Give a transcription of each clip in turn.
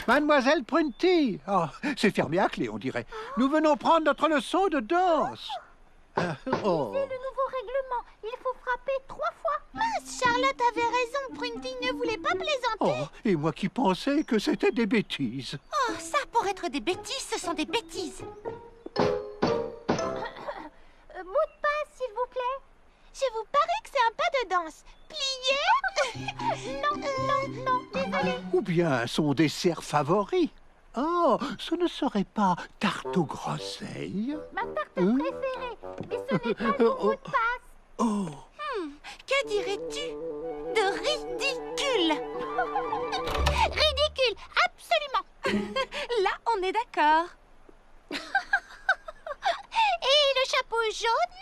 Mademoiselle Prunty. Oh, c'est fermé à clé, on dirait. Nous venons prendre notre leçon de danse. C'est le nouveau règlement. Il faut frapper 3 fois. Mince, Charlotte avait raison. Prunty ne voulait pas plaisanter. Oh, et moi qui pensais que c'était des bêtises. Oh, ça, pour être des bêtises, ce sont des bêtises. Mot de passe, s'il vous plaît. Je vous parie que c'est un pas de danse. Plié. Non, désolé. Ou bien son dessert favori. Oh, ce ne serait pas tarte aux groseilles? Ma tarte préférée. Mais ce n'est pas le mot de passe. Oh. Que dirais-tu de ridicule? Ridicule, absolument. Là, on est d'accord. Et le chapeau jaune?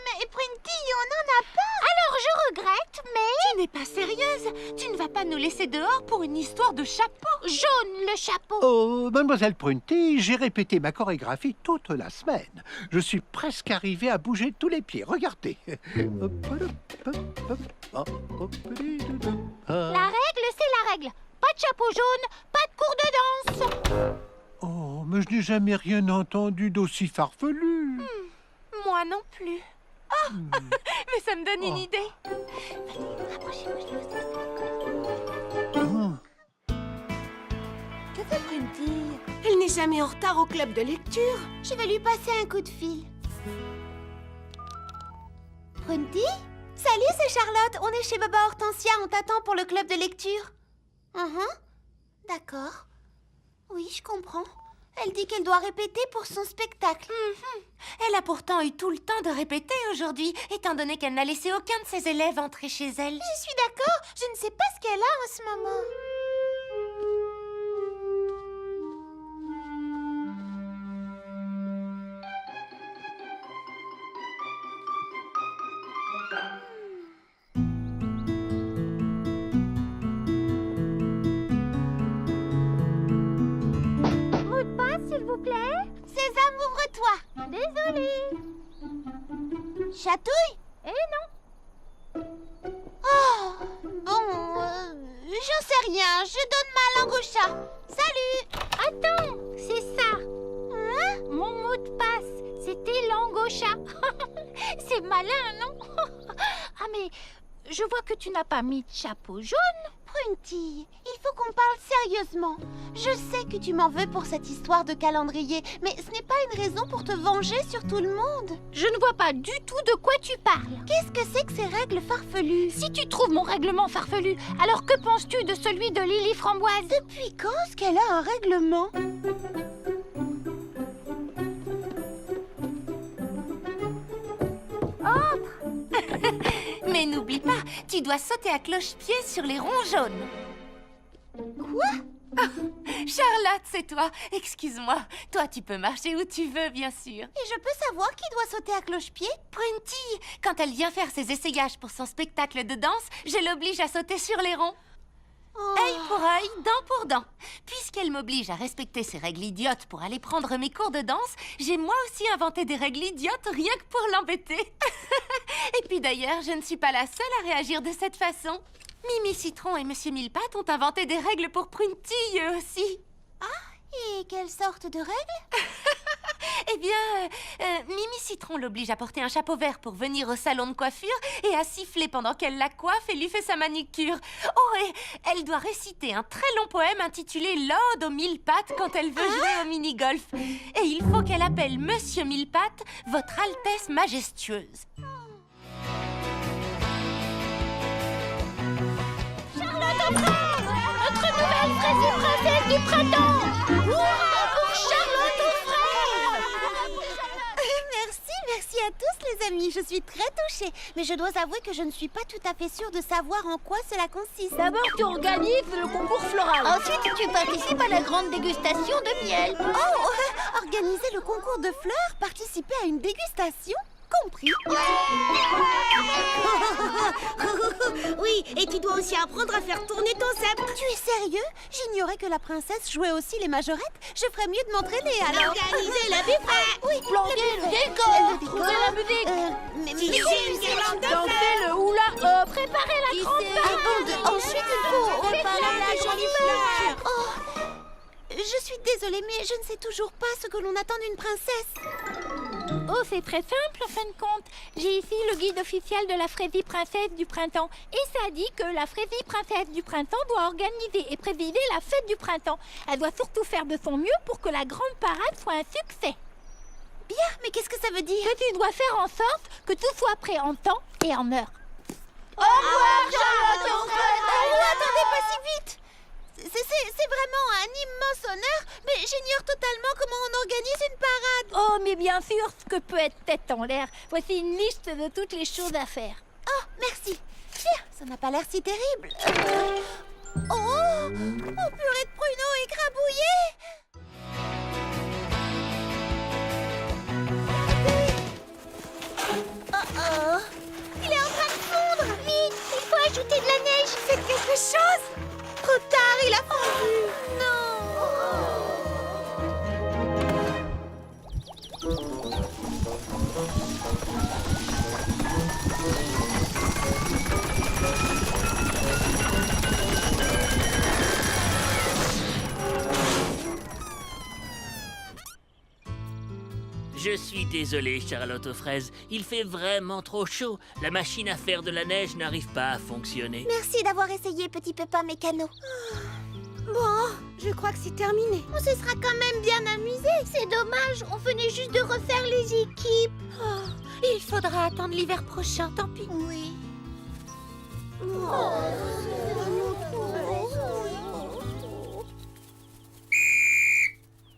Mais Prunty, on n'en a pas. Alors je regrette, mais... Tu n'es pas sérieuse? Tu ne vas pas nous laisser dehors pour une histoire de chapeau? Jaune, le chapeau. Oh, Mademoiselle Prunty, j'ai répété ma chorégraphie toute la semaine. Je suis presque arrivé à bouger tous les pieds. Regardez. La règle, c'est la règle. Pas de chapeau jaune, pas de cours de danse. Oh, mais je n'ai jamais rien entendu d'aussi farfelu. Moi non plus. Oh, mais ça me donne une idée. Que fait Prunty? Elle n'est jamais en retard au club de lecture. Je vais lui passer un coup de fil. Prunty? Salut, c'est Charlotte. On est chez Baba Hortensia. On t'attend pour le club de lecture. D'accord. Oui, je comprends. Elle dit qu'elle doit répéter pour son spectacle. Elle a pourtant eu tout le temps de répéter aujourd'hui, étant donné qu'elle n'a laissé aucun de ses élèves entrer chez elle. Je suis d'accord. Je ne sais pas ce qu'elle a en ce moment. Mot de passe, s'il vous plaît. Sésame, ouvre-toi. Désolée. Chatouille? Eh non. Oh, bon, j'en sais rien. Je donne ma langue au chat. Salut. Attends, c'est ça. Hein? Mon mot de passe, c'était langue au chat. C'est malin, non? Ah, mais je vois que tu n'as pas mis de chapeau jaune. Prunty, il faut qu'on parle sérieusement. Je sais que tu m'en veux pour cette histoire de calendrier, mais ce n'est pas une raison pour te venger sur tout le monde. Je ne vois pas du tout de quoi tu parles. Qu'est-ce que c'est que ces règles farfelues? Si tu trouves mon règlement farfelu, alors que penses-tu de celui de Lily Framboise? Depuis quand est-ce qu'elle a un règlement? Mais n'oublie pas, tu dois sauter à cloche-pied sur les ronds jaunes. Quoi? Charlotte, c'est toi. Excuse-moi. Toi, tu peux marcher où tu veux, bien sûr. Et je peux savoir qui doit sauter à cloche-pied? Prunty, quand elle vient faire ses essayages pour son spectacle de danse, je l'oblige à sauter sur les ronds. Oh. Œil pour œil, dent pour dent. Puisqu'elle m'oblige à respecter ces règles idiotes pour aller prendre mes cours de danse, j'ai moi aussi inventé des règles idiotes rien que pour l'embêter. Et puis d'ailleurs, je ne suis pas la seule à réagir de cette façon. Mimi Citron et Monsieur Millepattes ont inventé des règles pour Prunty, eux aussi. Et quelle sorte de règles? Eh bien, Mimi Citron l'oblige à porter un chapeau vert pour venir au salon de coiffure et à siffler pendant qu'elle la coiffe et lui fait sa manicure. Oh, et elle doit réciter un très long poème intitulé L'Ode aux mille pattes quand elle veut jouer au mini-golf. Et il faut qu'elle appelle Monsieur Millepattes Votre Altesse Majestueuse. Charlotte notre nouvelle fraise et princesse du printemps. Hurrah pour Charlotte aux fraises. Merci à tous les amis, je suis très touchée. Mais je dois avouer que je ne suis pas tout à fait sûre de savoir en quoi cela consiste. D'abord, tu organises le concours floral. Ensuite, tu participes à la grande dégustation de miel. Oh, organiser le concours de fleurs, participer à une dégustation? Compris. Oui, et tu dois aussi apprendre à faire tourner ton sceptre. Tu es sérieux? J'ignorais que la princesse jouait aussi les majorettes. Je ferais mieux de m'entraîner alors. Organiser la buffet. Oui, Planter le décor. Trouver la musique. Tisser une guirlande de fleurs. Danser le hula. Préparer la trompe. Ensuite, il faut Préparer la jolie fleur. Je suis désolée, mais je ne sais toujours pas ce que l'on attend d'une princesse. Oh, c'est très simple en fin de compte. J'ai ici le guide officiel de la Frésie Princesse du Printemps. Et ça dit que la Frésie Princesse du Printemps doit organiser et présider la fête du printemps. Elle doit surtout faire de son mieux pour que la grande parade soit un succès. Bien, mais qu'est-ce que ça veut dire? Que tu dois faire en sorte que tout soit prêt en temps et en heure. Au revoir, Charlotte! Oh, attendez, pas si vite! C'est vraiment un immense honneur, mais j'ignore totalement comment on organise une parade. Oh, mais bien sûr, ce que peut être tête en l'air. Voici une liste de toutes les choses à faire. Oh, merci. Tiens, ça n'a pas l'air si terrible. Oh, purée de pruneaux écrabouillés! Oh, il est en train de fondre! Vite, il faut ajouter de la neige. Faites quelque chose! Trop tard, il a fondu! Non! Je suis désolé, Charlotte aux fraises. Il fait vraiment trop chaud. La machine à faire de la neige n'arrive pas à fonctionner. Merci d'avoir essayé, petit Pépin Mécano. Bon, je crois que c'est terminé. On se sera quand même bien amusé. C'est dommage, on venait juste de refaire les équipes. Oh, il faudra attendre l'hiver prochain, tant pis. Oui.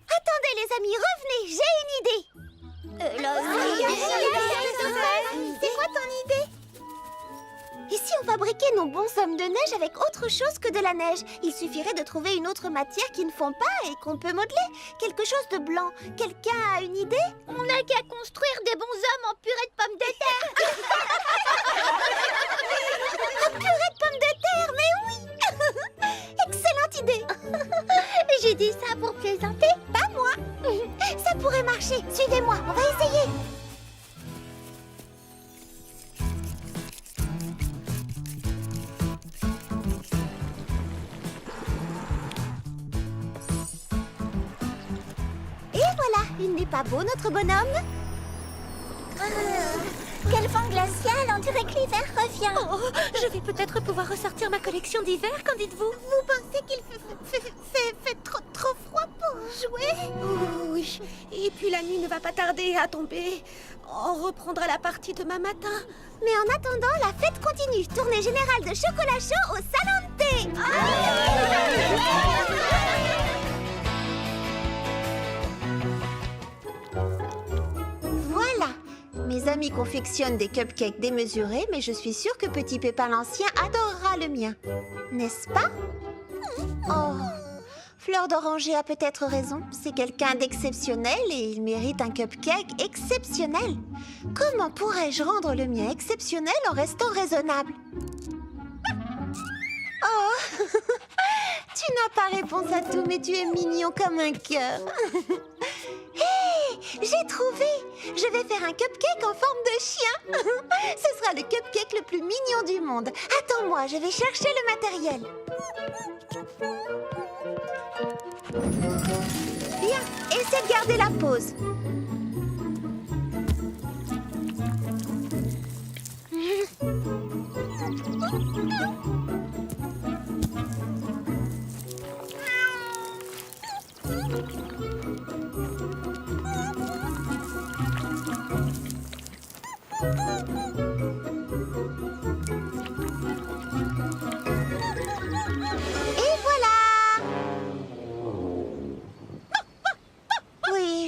Attendez, les amis, revenez, j'ai une idée. C'est quoi ton idée? Et si on fabriquait nos bonshommes de neige avec autre chose que de la neige? Il suffirait de trouver une autre matière qui ne fond pas et qu'on peut modeler. Quelque chose de blanc. Quelqu'un a une idée? On n'a qu'à construire des bonshommes en purée de pommes de terre. Un purée de pommes de terre, mais oui. Excellente idée. J'ai dit ça pour plaisanter. Pas moi. Ça pourrait marcher. Suivez-moi, on va essayer. Et voilà, il n'est pas beau notre bonhomme? Quel vent glacial, on dirait que l'hiver revient. Oh, je vais peut-être pouvoir ressortir ma collection d'hiver, qu'en dites-vous? Vous pensez qu'il fait trop froid pour jouer? Oh, oui. Et puis la nuit ne va pas tarder à tomber. On reprendra la partie demain matin. Mais en attendant, la fête continue. Tournée générale de chocolat chaud au salon de thé. Voilà. Mes amis confectionnent des cupcakes démesurés, mais je suis sûre que Petit Pépin l'Ancien adorera le mien. N'est-ce pas? Oh, Fleur d'Oranger a peut-être raison. C'est quelqu'un d'exceptionnel et il mérite un cupcake exceptionnel. Comment pourrais-je rendre le mien exceptionnel en restant raisonnable? Oh, tu n'as pas réponse à tout, mais tu es mignon comme un cœur. Hé, j'ai trouvé! Je vais faire un cupcake en forme de chien. Ce sera le cupcake le plus mignon du monde. Attends-moi, je vais chercher le matériel. Bien, essaie de garder la pose.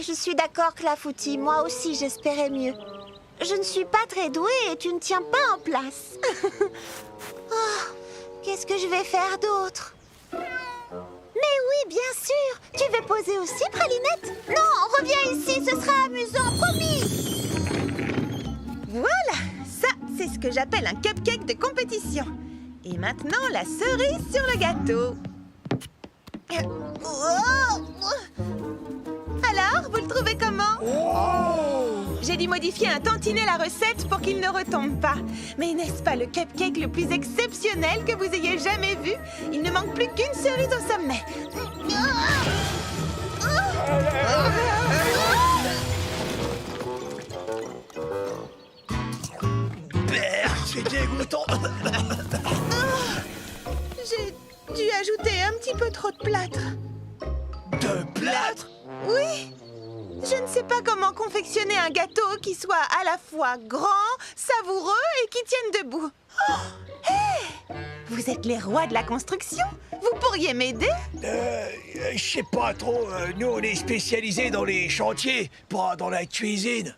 Je suis d'accord, Clafoutis. Moi aussi, j'espérais mieux. Je ne suis pas très douée et tu ne tiens pas en place. Oh, qu'est-ce que je vais faire d'autre? Mais oui, bien sûr. Tu veux poser aussi, Pralinette? Non, reviens ici, ce sera amusant, promis. Voilà, ça, c'est ce que j'appelle un cupcake de compétition. Et maintenant, la cerise sur le gâteau. Alors, vous le trouvez comment? J'ai dû modifier un tantinet la recette pour qu'il ne retombe pas. Mais n'est-ce pas le cupcake le plus exceptionnel que vous ayez jamais vu? Il ne manque plus qu'une cerise au sommet. C'est dégoûtant. J'ai dû ajouter un petit peu trop de plâtre. De plâtre? Oui. Je ne sais pas comment confectionner un gâteau qui soit à la fois grand, savoureux et qui tienne debout. Oh, hé! Vous êtes les rois de la construction? Vous pourriez m'aider? Je sais pas trop. Nous, on est spécialisés dans les chantiers, pas dans la cuisine.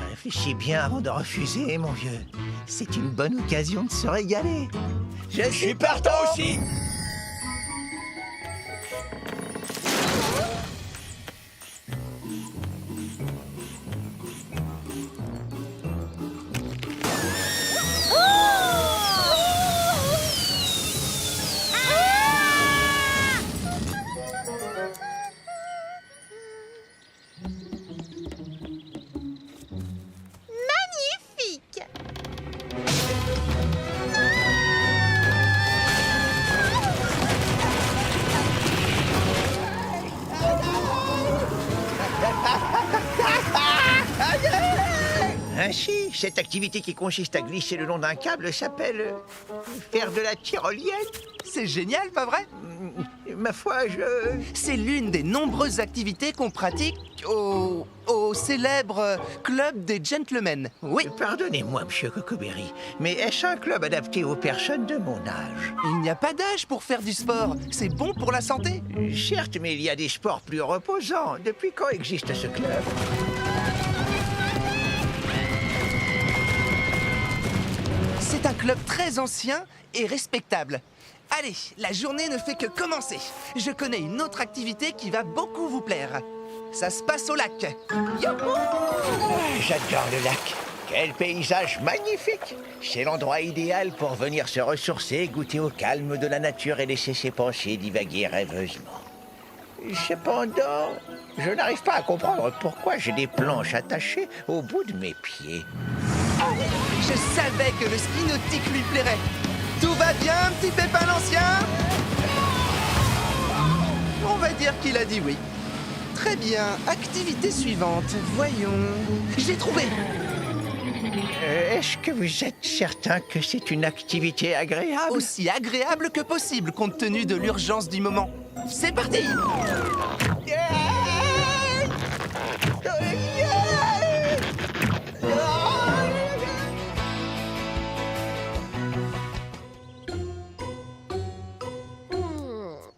Réfléchis bien avant de refuser, mon vieux. C'est une bonne occasion de se régaler. Je suis partant aussi. Magnifique! Ainsi, cette activité qui consiste à glisser le long d'un câble s'appelle faire de la tyrolienne. C'est génial, pas vrai? Ma foi, C'est l'une des nombreuses activités qu'on pratique au célèbre club des gentlemen. Oui, Pardonnez-moi, monsieur Cocoberry, mais est-ce un club adapté aux personnes de mon âge? il n'y a pas d'âge pour faire du sport. C'est bon pour la santé. Certes, mais il y a des sports plus reposants. Depuis quand existe ce club? C'est un club très ancien et respectable. Allez, la journée ne fait que commencer. Je connais une autre activité qui va beaucoup vous plaire. Ça se passe au lac. Youhou! J'adore le lac. Quel paysage magnifique! C'est l'endroit idéal pour venir se ressourcer, goûter au calme de la nature et laisser ses pensées divaguer rêveusement. Cependant, je n'arrive pas à comprendre pourquoi j'ai des planches attachées au bout de mes pieds. Je savais que le ski nautique lui plairait. Tout va bien, petit pépin l'ancien? On va dire qu'il a dit oui. Très bien, activité suivante. Voyons. J'ai trouvé. Est-ce que vous êtes certain que c'est une activité agréable? Aussi agréable que possible compte tenu de l'urgence du moment. C'est parti!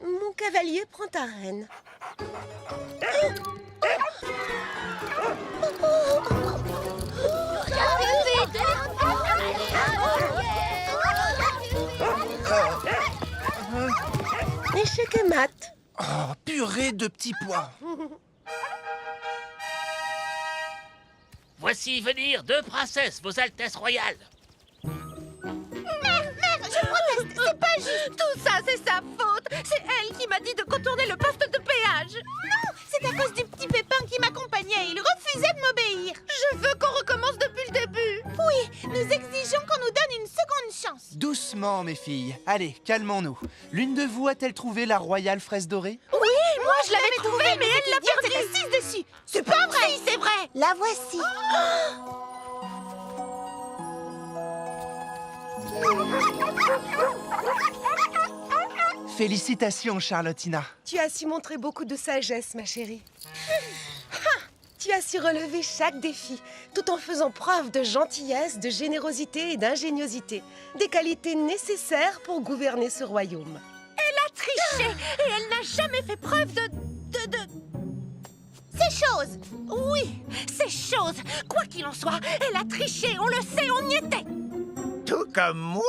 Mon cavalier prend ta reine. Échec et mat. Oh, purée de petits pois. Voici venir deux princesses, vos altesses royales. C'est pas juste tout ça, c'est sa faute. C'est elle qui m'a dit de contourner le poste de péage. Non, c'est à cause du petit Pépin qui m'accompagnait. Il refusait de m'obéir. Je veux qu'on recommence depuis le début. Oui, nous exigeons qu'on nous donne une seconde chance. Doucement, mes filles. Allez, calmons-nous. L'une de vous a-t-elle trouvé la royale fraise dorée? Oui, moi je l'avais trouvée, mais elle l'a perdue. T'es assise dessus. C'est pas vrai. Si, c'est vrai. La voici. Félicitations, Charlottina. Tu as su montrer beaucoup de sagesse, ma chérie. Tu as su relever chaque défi, tout en faisant preuve de gentillesse, de générosité et d'ingéniosité. Des qualités nécessaires pour gouverner ce royaume. Triché, et elle n'a jamais fait preuve de... C'est chose. Oui, c'est chose. Quoi qu'il en soit, elle a triché, on le sait, on y était. Tout comme moi!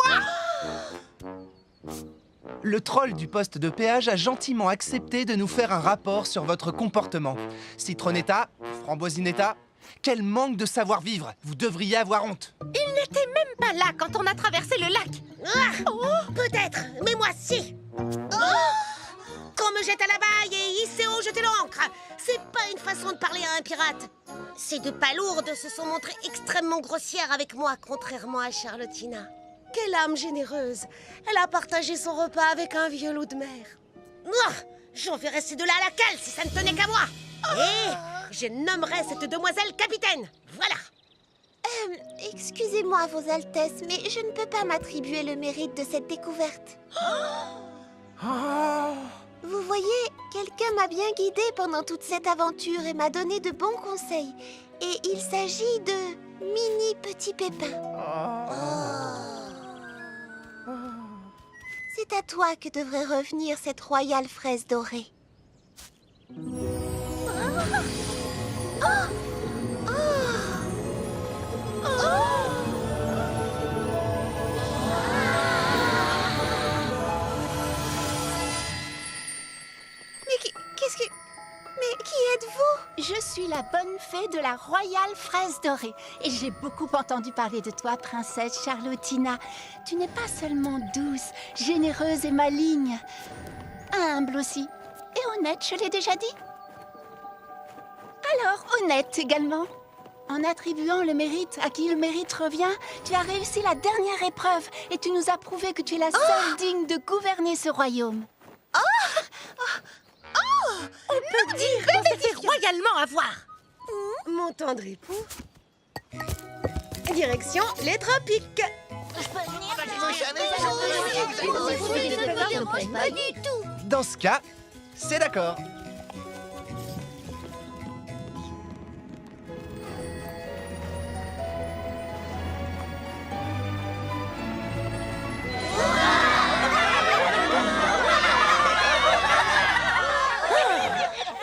Le troll du poste de péage a gentiment accepté de nous faire un rapport sur votre comportement. Citronetta, Framboisinetta, quel manque de savoir-vivre! Vous devriez avoir honte. Il n'était même pas là quand on a traversé le lac. Peut-être, mais moi si. Qu'on me jette à la baille et hissez haut, jetez l'ancre. C'est pas une façon de parler à un pirate. Ces deux palourdes se sont montrées extrêmement grossières avec moi, contrairement à Charlottina. Quelle âme généreuse. Elle a partagé son repas avec un vieux loup de mer. J'enverrai ces deux-là à la cale si ça ne tenait qu'à moi. Et je nommerai cette demoiselle capitaine. Voilà. Excusez-moi, Vos Altesses, mais je ne peux pas m'attribuer le mérite de cette découverte. Vous voyez, quelqu'un m'a bien guidée pendant toute cette aventure et m'a donné de bons conseils. Et il s'agit de Mini Petit Pépin. C'est à toi que devrait revenir cette royale fraise dorée. Mais qui êtes-vous? Je suis la bonne fée de la royale fraise dorée. Et j'ai beaucoup entendu parler de toi, princesse Charlottina. Tu n'es pas seulement douce, généreuse et maligne. Humble aussi. Et honnête, je l'ai déjà dit. Alors, honnête également. En attribuant le mérite à qui le mérite revient, tu as réussi la dernière épreuve et tu nous as prouvé que tu es la seule digne de gouverner ce royaume. On peut dire qu'on s'est fait royalement avoir. Mon tendre époux. Direction les tropiques. Pas du tout. Dans ce cas, c'est d'accord.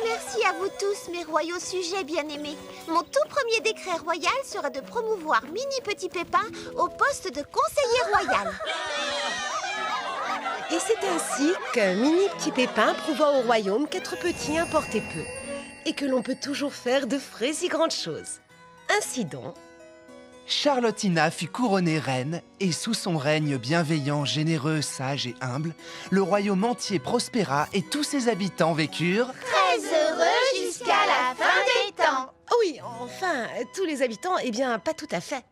Merci à vous tous, mes royaux sujets bien-aimés. Mon tout premier décret royal sera de promouvoir Mini Petit Pépin au poste de conseiller royal. Et c'est ainsi que Mini Petit Pépin prouva au royaume qu'être petit importait peu et que l'on peut toujours faire de vraies et grandes choses. Ainsi donc, Charlottina fut couronnée reine, et sous son règne bienveillant, généreux, sage et humble, le royaume entier prospéra et tous ses habitants vécurent Très heureux jusqu'à la fin des temps. oui, enfin, tous les habitants, eh bien, pas tout à fait.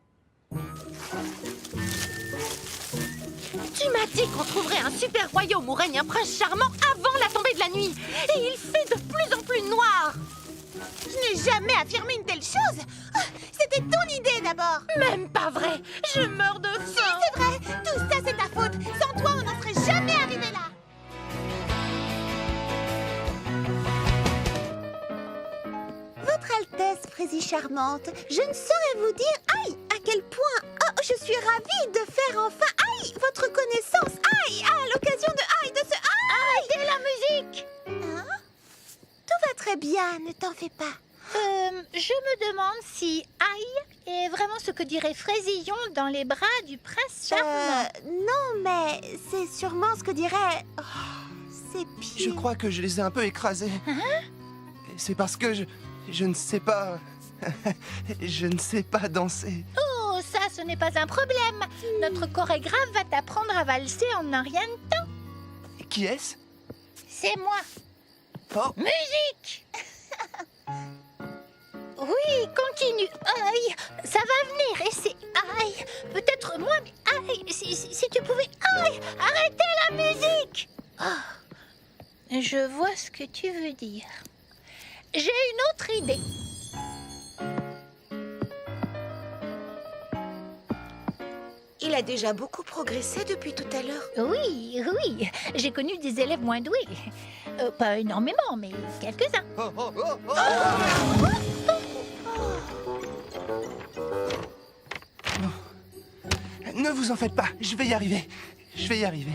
Tu m'as dit qu'on trouverait un super royaume où règne un prince charmant avant la tombée de la nuit. Et il fait de plus en plus noir. Je n'ai jamais affirmé une telle chose. C'était ton idée d'abord. Même pas vrai. Je meurs de faim. C'est vrai, tout ça c'est ta faute. Sans toi, on n'en serait jamais arrivé là. Votre Altesse, Frésie charmante, je ne saurais vous dire, aïe, à quel point, oh, je suis ravie de faire enfin, aïe, votre connaissance, aïe, à l'occasion de ce, aïe, de la musique. Hein? Tout va très bien, ne t'en fais pas. Je me demande si aïe est vraiment ce que dirait Fraisillon dans les bras du prince charmant. Non, mais c'est sûrement ce que dirait... Oh, ses pieds. Je crois que je les ai un peu écrasés. C'est parce que je ne sais pas... je ne sais pas danser. Oh, ça, ce n'est pas un problème. Notre chorégraphe va t'apprendre à valser en un rien de temps. Qui est-ce? C'est moi. Oh, Musique. Oui, continue. Aïe, ça va venir et c'est aïe. Peut-être moins, mais aïe. Si tu pouvais, aïe, arrêtez la musique. Oh, je vois ce que tu veux dire. J'ai une autre idée. Il a déjà beaucoup progressé depuis tout à l'heure. Oui, j'ai connu des élèves moins doués. Pas énormément, mais quelques-uns. oh, oh, oh, oh. Ne vous en faites pas, je vais y arriver. Je vais y arriver.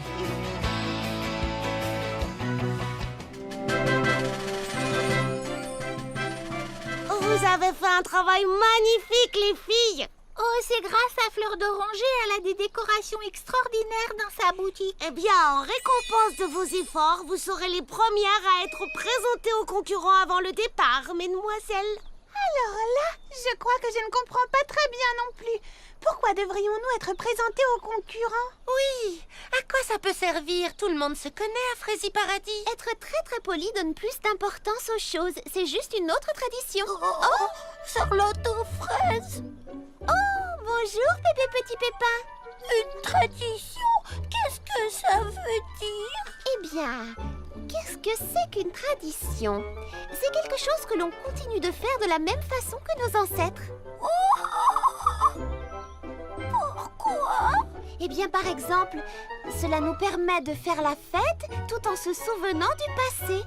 Vous avez fait un travail magnifique, les filles. Oh, c'est grâce à Fleur d'Oranger, elle a des décorations extraordinaires dans sa boutique. Eh bien, en récompense de vos efforts, vous serez les premières à être présentées aux concurrents avant le départ, mesdemoiselles. Alors là, je crois que je ne comprends pas très bien non plus. Pourquoi devrions-nous être présentés aux concurrents? Oui, à quoi ça peut servir? Tout le monde se connaît à Frésie Paradis. Être très très poli donne plus d'importance aux choses. C'est juste une autre tradition. Oh, Charlotte aux fraises. Oh, bonjour, Pépé Petit Pépin. Une tradition? Qu'est-ce que ça veut dire? Eh bien, Qu'est-ce que c'est qu'une tradition? C'est quelque chose que l'on continue de faire de la même façon que nos ancêtres. Pourquoi? Eh bien, par exemple, cela nous permet de faire la fête tout en se souvenant du passé.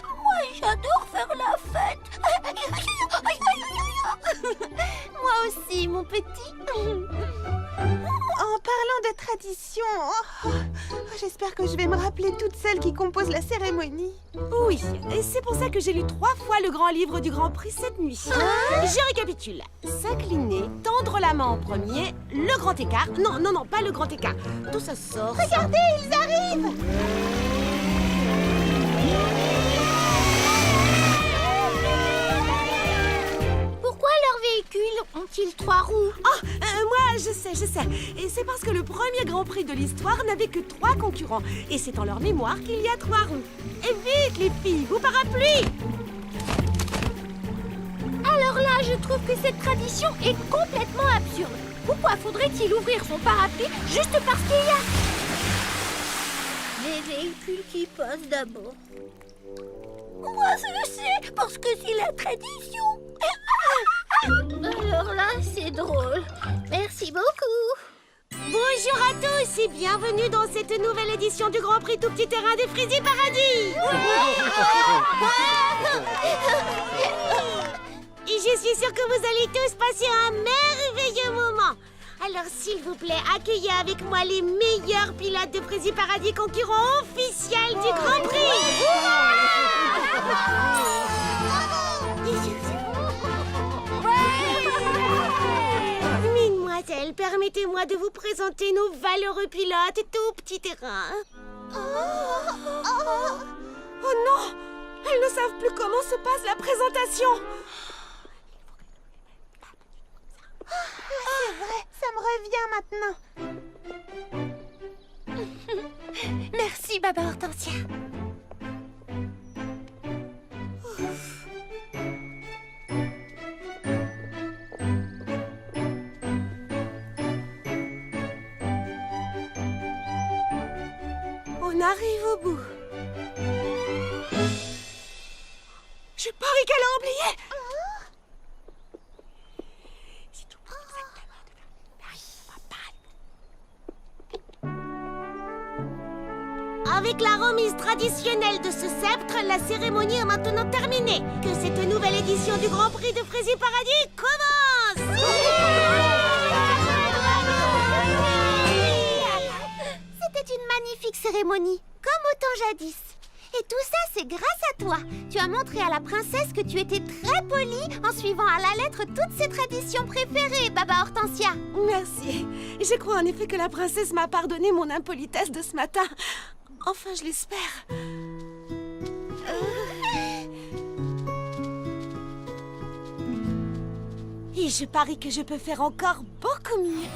Moi, j'adore faire la fête. Moi aussi, mon petit. En parlant de tradition, j'espère que je vais me rappeler toutes celles qui composent la cérémonie. Oui, et c'est pour ça que j'ai lu 3 fois le grand livre du Grand Prix cette nuit. Je récapitule. S'incliner, tendre la main en premier, le grand écart. Non, pas le grand écart. Tout ça sort. Regardez, ils arrivent! Pourquoi leurs véhicules ont-ils 3 roues? Moi, je sais. Et c'est parce que le premier Grand Prix de l'histoire n'avait que 3 concurrents. Et c'est en leur mémoire qu'il y a 3 roues. Et vite, les filles, vos parapluies! Alors là, je trouve que cette tradition est complètement absurde. Pourquoi faudrait-il ouvrir son parapluie juste parce qu'il y a les véhicules qui passent d'abord? Moi, je sais, parce que c'est la tradition. Alors là, c'est drôle. Merci beaucoup. Bonjour à tous et bienvenue dans cette nouvelle édition du Grand Prix Tout Petit Terrain des Frézy Paradis. Et je suis sûre que vous allez tous passer un merveilleux moment. Alors s'il vous plaît, accueillez avec moi les meilleurs pilotes de Frézy Paradis concurrents officiels du Grand Prix. Mesdemoiselles, permettez-moi de vous présenter nos valeureux pilotes Tout Petit Terrain. Oh non! Elles ne savent plus comment se passe la présentation. C'est vrai, ça me revient maintenant. Merci, Baba Hortensia. On arrive au bout. Je parie qu'elle a oublié. Avec la remise traditionnelle de ce sceptre, la cérémonie est maintenant terminée. Que cette nouvelle édition du Grand Prix de Frézy Paradis commence. C'était une magnifique cérémonie, comme au temps jadis. Et tout ça, c'est grâce à toi. Tu as montré à la princesse que tu étais très polie en suivant à la lettre toutes ses traditions préférées, Baba Hortensia. Merci. Je crois en effet que la princesse m'a pardonné mon impolitesse de ce matin. Enfin, je l'espère. Et je parie que je peux faire encore beaucoup mieux.